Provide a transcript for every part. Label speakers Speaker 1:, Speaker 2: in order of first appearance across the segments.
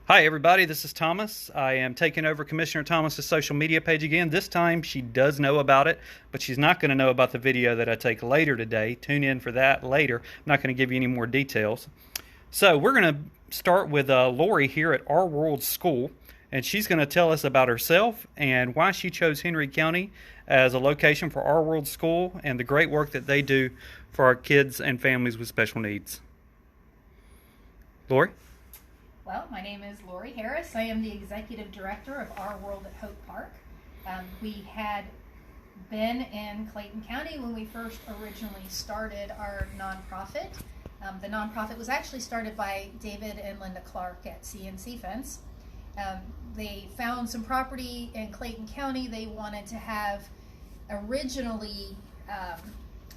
Speaker 1: Hi, everybody. This is Thomas. I am taking over Commissioner Thomas's social media page again. This time she does know about it, but she's not going to know about the video that I take later today. Tune in for that later. I'm not going to give you any more details. So we're going to start with Lori here at Our World School, and she's going to tell us about herself and why she chose Henry County as a location for Our World School and the great work that they do for our kids and families with special needs. Lori?
Speaker 2: Well, my name is Lori Harris. I am the Executive Director of Our World at Hope Park. We had been in Clayton County when we first originally started our nonprofit. The nonprofit was actually started by David and Linda Clark at CNC Fence. They found some property in Clayton County. They wanted to have originally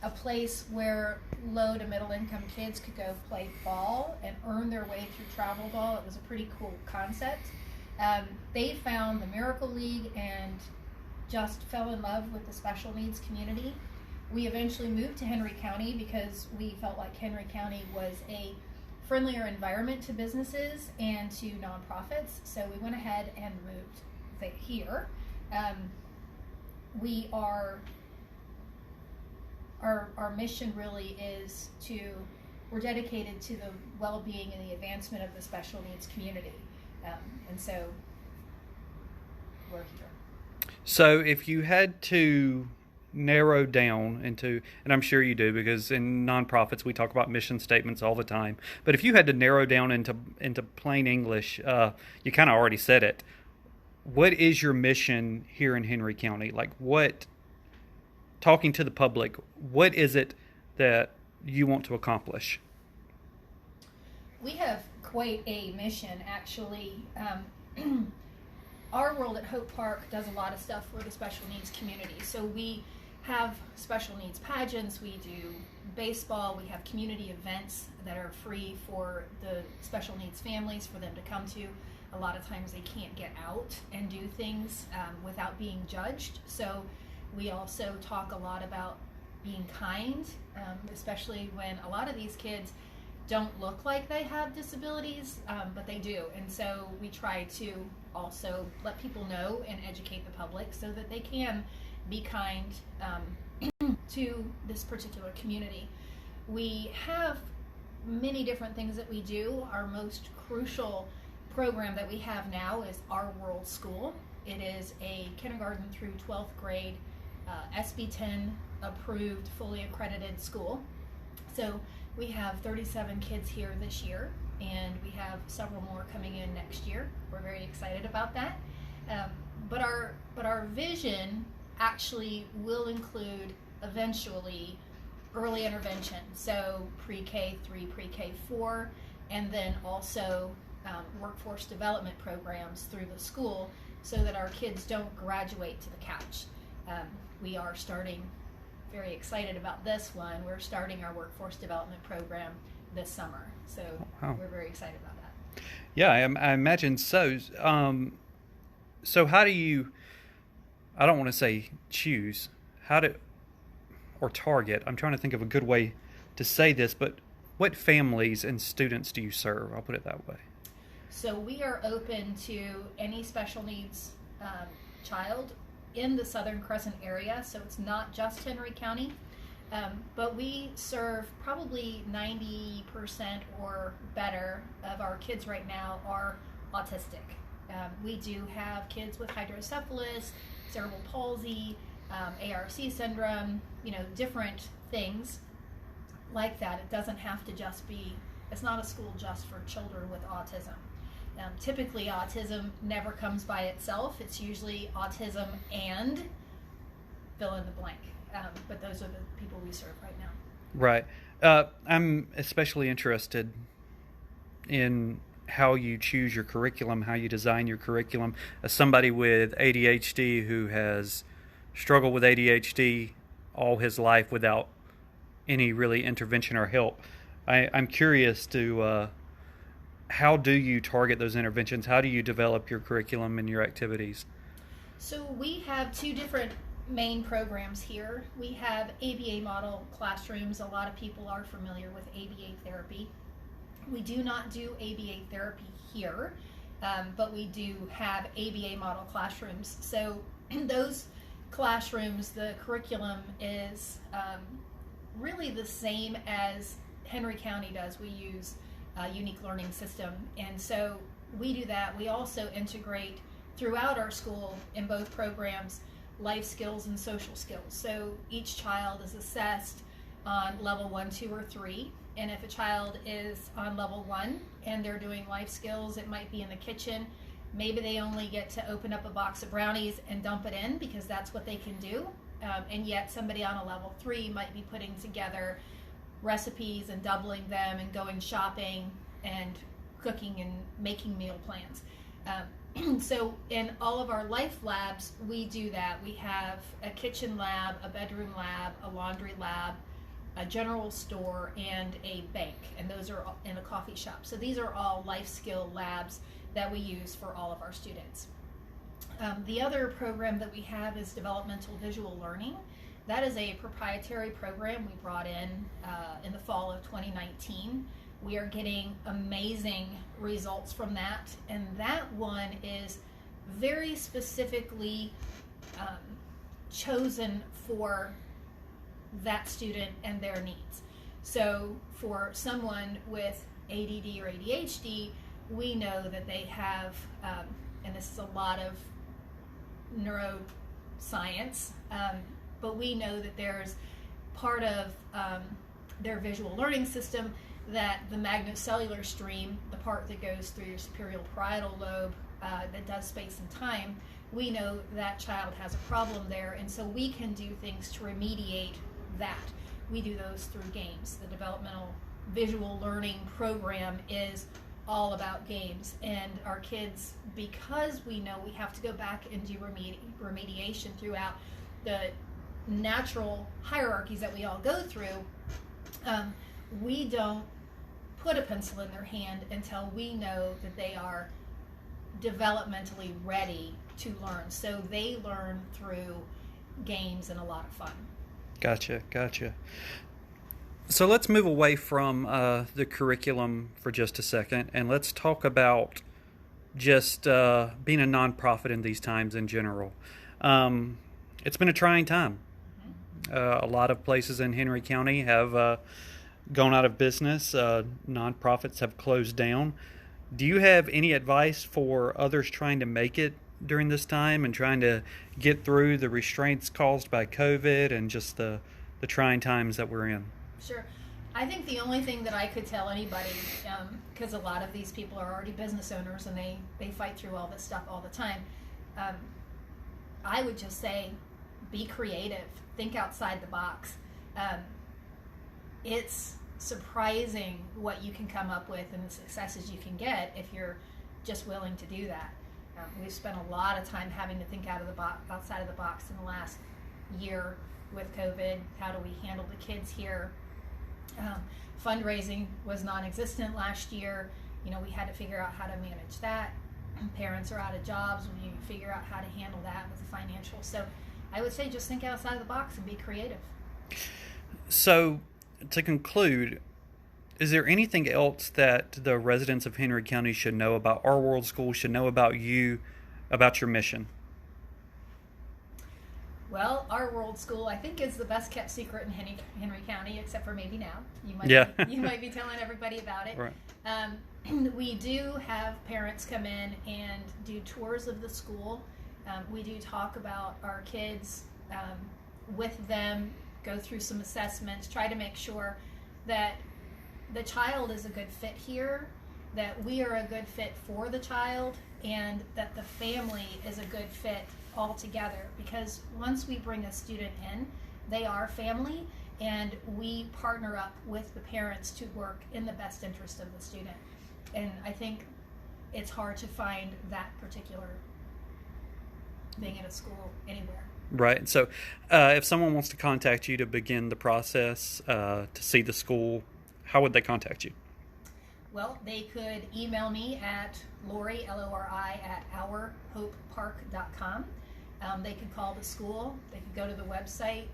Speaker 2: a place where low to middle income kids could go play ball and earn their way through travel ball. It was a pretty cool concept. They found the Miracle League and just fell in love with the special needs community. We eventually moved to Henry County because we felt like Henry County was a friendlier environment to businesses and to nonprofits. So we went ahead and moved here. Our mission really is we're dedicated to the well-being and the advancement of the special needs community. And so we're here.
Speaker 1: So if you had to narrow down into, and I'm sure you do because in nonprofits we talk about mission statements all the time, but if you had to narrow down into plain English, you kind of already said it. What is your mission here in Henry County? Talking to the public, what is it that you want to accomplish?
Speaker 2: We have quite a mission, actually. Our World at Hope Park does a lot of stuff for the special needs community. So we have special needs pageants, we do baseball, we have community events that are free for the special needs families for them to come to. A lot of times they can't get out and do things without being judged. So we also talk a lot about being kind, especially when a lot of these kids don't look like they have disabilities, but they do. And so we try to also let people know and educate the public so that they can be kind to this particular community. We have many different things that we do. Our most crucial program that we have now is Our World School. It is a kindergarten through 12th grade SB 10 approved, fully accredited school. So we have 37 kids here this year, and we have several more coming in next year. We're very excited about that. But our vision actually will include eventually early intervention, so pre-K 3, pre-K 4, and then also workforce development programs through the school so that our kids don't graduate to the couch. We are starting, very excited about this one, we're starting our workforce development program this summer. So wow. We're very excited about that.
Speaker 1: Yeah, I imagine so. So how do you, I don't want to say choose, or target, I'm trying to think of a good way to say this, but what families and students do you serve? I'll put it that way.
Speaker 2: So we are open to any special needs child in the Southern Crescent area, so it's not just Henry County, but we serve probably 90% or better of our kids right now are autistic. We do have kids with hydrocephalus, cerebral palsy, ARC syndrome, different things like that. It doesn't have to just be, it's not a school just for children with autism. Typically, autism never comes by itself. It's usually autism and fill in the blank. But those are the people we serve right now.
Speaker 1: Right. I'm especially interested in how you choose your curriculum, how you design your curriculum. As somebody with ADHD who has struggled with ADHD all his life without any really intervention or help, I'm curious to how do you target those interventions? How do you develop your curriculum and your activities?
Speaker 2: So we have two different main programs here. We have ABA model classrooms. A lot of people are familiar with ABA therapy. We do not do ABA therapy here. but we do have ABA model classrooms. So those classrooms, the curriculum is really the same as Henry County does. We use a unique learning system, and so we do that. We also integrate throughout our school in both programs life skills and social skills. So each child is assessed on level 1, 2, or 3. And if a child is on level 1 and they're doing life skills, it might be in the kitchen. Maybe they only get to open up a box of brownies and dump it in because that's what they can do. And yet somebody on a level 3 might be putting together recipes and doubling them and going shopping and cooking and making meal plans. So in all of our life labs, we do that. We have a kitchen lab, a bedroom lab, a laundry lab, a general store, and a bank, and those are in a coffee shop. So these are all life skill labs that we use for all of our students. The other program that we have is developmental visual learning. That is a proprietary program we brought in the fall of 2019. We are getting amazing results from that, and that one is very specifically chosen for that student and their needs. So for someone with ADD or ADHD, we know that they have, and this is a lot of neuroscience, but we know that there's part of their visual learning system that the magnocellular stream, the part that goes through your superior parietal lobe that does space and time, we know that child has a problem there, and so we can do things to remediate that. We do those through games. The developmental visual learning program is all about games, and our kids, because we know we have to go back and do remediation throughout the natural hierarchies that we all go through, we don't put a pencil in their hand until we know that they are developmentally ready to learn. So they learn through games and a lot of fun.
Speaker 1: Gotcha. So let's move away from the curriculum for just a second, and let's talk about just being a nonprofit in these times in general. It's been a trying time. A lot of places in Henry County have gone out of business. Nonprofits have closed down. Do you have any advice for others trying to make it during this time and trying to get through the restraints caused by COVID and just the trying times that we're in?
Speaker 2: Sure. I think the only thing that I could tell anybody, because a lot of these people are already business owners and they fight through all this stuff all the time, I would just say be creative, think outside the box. It's surprising what you can come up with and the successes you can get if you're just willing to do that. We've spent a lot of time having to think outside of the box in the last year with COVID. How do we handle the kids here? Fundraising was non-existent last year. We had to figure out how to manage that. Parents are out of jobs. We figure out how to handle that with the financial. So I would say just think outside of the box and be creative.
Speaker 1: So to conclude, is there anything else that the residents of Henry County should know about Our World School, should know about you, about your mission?
Speaker 2: Well, Our World School, I think, is the best kept secret in Henry County, except for maybe now. You might be telling everybody about it.
Speaker 1: Right.
Speaker 2: We do have parents come in and do tours of the school. We do talk about our kids with them, go through some assessments, try to make sure that the child is a good fit here, that we are a good fit for the child, and that the family is a good fit all together. Because once we bring a student in, they are family, and we partner up with the parents to work in the best interest of the student. And I think it's hard to find that particular thing at a school anywhere.
Speaker 1: Right. So if someone wants to contact you to begin the process, to see the school, how would they contact you?
Speaker 2: Well, they could email me at Lori, Lori, at ourhopepark.com. They could call the school. They could go to the website,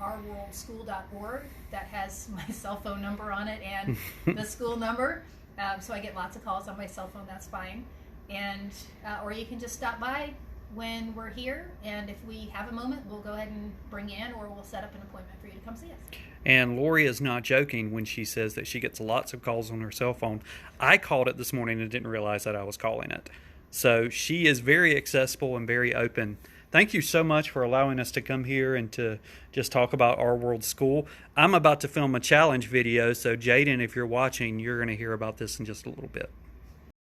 Speaker 2: ourworldschool.org. That has my cell phone number on it and the school number. So I get lots of calls on my cell phone. That's fine. and or you can just stop by when we're here, and if we have a moment, we'll go ahead and bring you in, or we'll set up an appointment for you to come see us.
Speaker 1: And Lori is not joking when she says that she gets lots of calls on her cell phone. I called it this morning and didn't realize that I was calling it. So she is very accessible and very open. Thank you so much for allowing us to come here and to just talk about Our World School. I'm about to film a challenge video, so Jaden, if you're watching, you're going to hear about this in just a little bit.